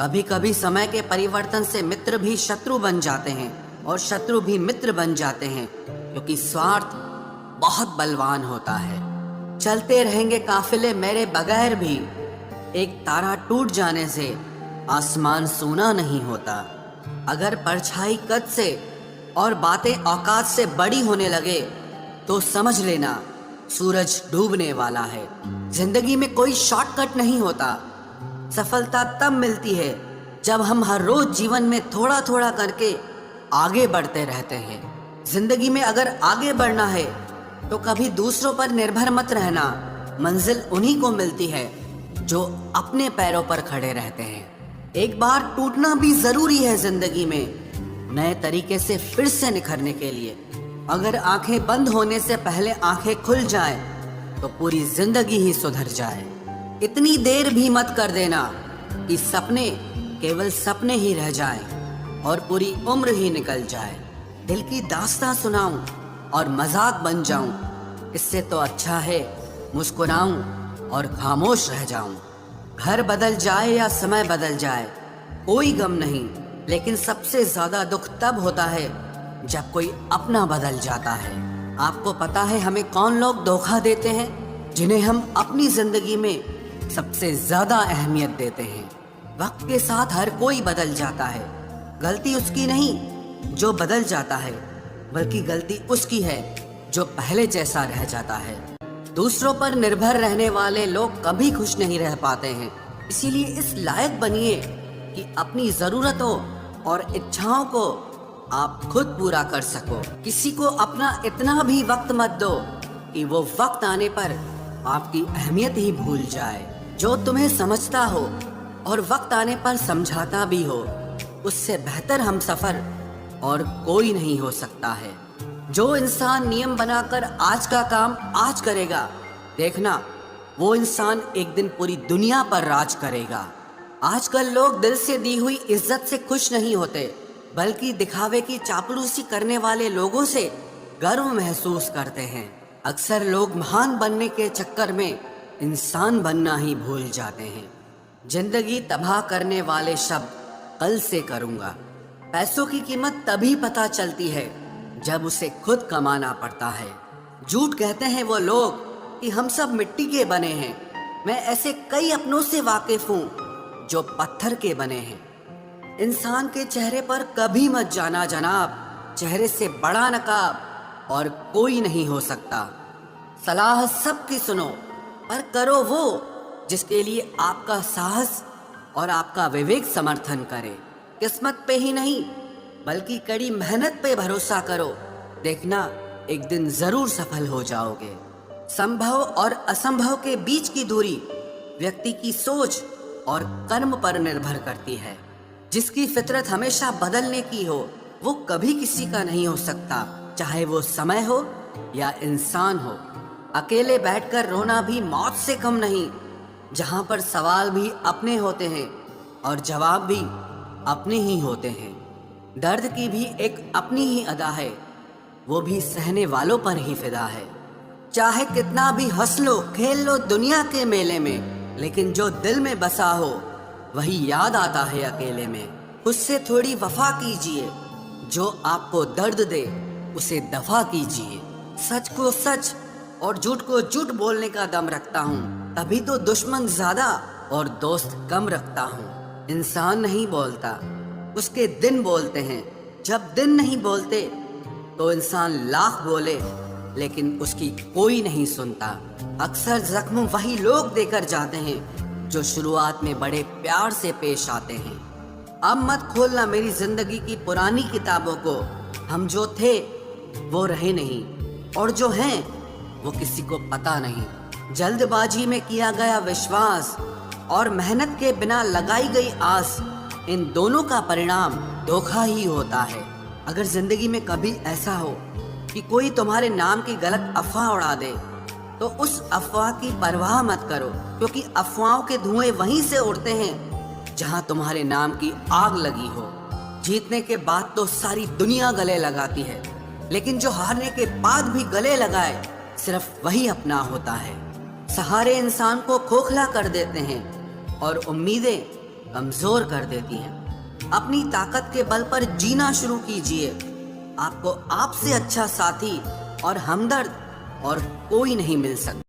कभी कभी समय के परिवर्तन से मित्र भी शत्रु बन जाते हैं और शत्रु भी मित्र बन जाते हैं, क्योंकि स्वार्थ बहुत बलवान होता है। चलते रहेंगे काफिले मेरे बगैर भी, एक तारा टूट जाने से आसमान सूना नहीं होता। अगर परछाई कद से और बातें औकात से बड़ी होने लगे तो समझ लेना सूरज डूबने वाला है। जिंदगी में कोई शॉर्टकट नहीं होता। सफलता तब मिलती है जब हम हर रोज जीवन में थोड़ा थोड़ा करके आगे बढ़ते रहते हैं। जिंदगी में अगर आगे बढ़ना है तो कभी दूसरों पर निर्भर मत रहना। मंजिल उन्हीं को मिलती है जो अपने पैरों पर खड़े रहते हैं। एक बार टूटना भी जरूरी है जिंदगी में, नए तरीके से फिर से निखरने के लिए। अगर आंखें बंद होने से पहले आंखें खुल जाएं, तो पूरी जिंदगी ही सुधर जाए। इतनी देर भी मत कर देना कि सपने केवल सपने ही रह जाएं और पूरी उम्र ही निकल जाए। दिल की दास्तां सुनाऊं और मजाक बन जाऊं, इससे तो अच्छा है मुस्कुराऊं और खामोश रह जाऊं। घर बदल जाए या समय बदल जाए कोई गम नहीं, लेकिन सबसे ज्यादा दुख तब होता है जब कोई अपना बदल जाता है। आपको पता है हमें कौन लोग धोखा देते हैं, जिन्हें हम अपनी जिंदगी में सबसे ज्यादा अहमियत देते हैं। वक्त के साथ हर कोई बदल जाता है। गलती उसकी नहीं जो बदल जाता है, बल्कि गलती उसकी है जो पहले जैसा रह जाता है। दूसरों पर निर्भर रहने वाले लोग कभी खुश नहीं रह पाते हैं। इसीलिए इस लायक बनिए कि अपनी जरूरतों और इच्छाओं को आप खुद पूरा कर सको। किसी को अपना इतना भी वक्त मत दो कि वो वक्त आने पर आपकी अहमियत ही भूल जाए। जो तुम्हें समझता हो और वक्त आने पर समझाता भी हो, उससे बेहतर हम सफर और कोई नहीं हो सकता है। जो इंसान नियम बनाकर आज का काम आज करेगा, देखना वो इंसान एक दिन पूरी दुनिया पर राज करेगा। आजकल लोग दिल से दी हुई इज्जत से खुश नहीं होते, बल्कि दिखावे की चापलूसी करने वाले लोगों से गर्व महसूस करते हैं। अक्सर लोग महान बनने के चक्कर में इंसान बनना ही भूल जाते हैं। जिंदगी तबाह करने वाले शब्द कल से करूंगा। पैसों की कीमत तभी पता चलती है जब उसे खुद कमाना पड़ता है। झूठ कहते हैं वो लोग कि हम सब मिट्टी के बने हैं। मैं ऐसे कई अपनों से वाकिफ हूँ जो पत्थर के बने हैं। इंसान के चेहरे पर कभी मत जाना जनाब, चेहरे से बड़ा नकाब और कोई नहीं हो सकता। सलाह सबकी सुनो, पर करो वो जिसके लिए आपका साहस और आपका विवेक समर्थन करे। किस्मत पे ही नहीं बल्कि कड़ी मेहनत पे भरोसा करो, देखना एक दिन जरूर सफल हो जाओगे। संभव और असंभव के बीच की दूरी व्यक्ति की सोच और कर्म पर निर्भर करती है। जिसकी फितरत हमेशा बदलने की हो, वो कभी किसी का नहीं हो सकता, चाहे वो समय हो या इंसान हो। अकेले बैठकर रोना भी मौत से कम नहीं, जहां पर सवाल भी अपने होते हैं और जवाब भी अपने ही होते हैं। दर्द की भी एक अपनी ही अदा है, वो भी सहने वालों पर ही फिदा है। चाहे कितना भी हंस लो खेल लो दुनिया के मेले में, लेकिन जो दिल में बसा हो वही याद आता है अकेले में। उससे थोड़ी वफा कीजिए, जो आपको दर्द दे उसे दफा कीजिए। सच को सच और झूठ को झूठ बोलने का दम रखता हूँ, तभी तो दुश्मन ज्यादा और दोस्त कम रखता हूँ। इंसान नहीं बोलता, उसके दिन बोलते हैं। जब दिन नहीं बोलते तो इंसान लाख बोले, लेकिन उसकी कोई नहीं सुनता। अक्सर जख्म वही लोग देकर जाते हैं जो शुरुआत में बड़े प्यार से पेश आते हैं। अब मत खोलना मेरी जिंदगी की पुरानी किताबों को। हम जो थे वो रहे नहीं, और जो हैं वो किसी को पता नहीं। जल्दबाजी में किया गया विश्वास और मेहनत के बिना लगाई गई आस, इन दोनों का परिणाम धोखा ही होता है। अगर जिंदगी में कभी ऐसा हो कि कोई तुम्हारे नाम की गलत अफवाह उड़ा दे, तो उस अफवाह की परवाह मत करो, क्योंकि अफवाहों के धुएं वहीं से उड़ते हैं जहां तुम्हारे नाम की आग लगी हो। जीतने के बाद तो सारी दुनिया गले लगाती है, लेकिन जो हारने के बाद भी गले लगाए सिर्फ वही अपना होता है। सहारे इंसान को खोखला कर देते हैं और उम्मीदें कमजोर कर देती हैं। अपनी ताकत के बल पर जीना शुरू कीजिए। आपको आपसे अच्छा साथी और हमदर्द और कोई नहीं मिल सकता।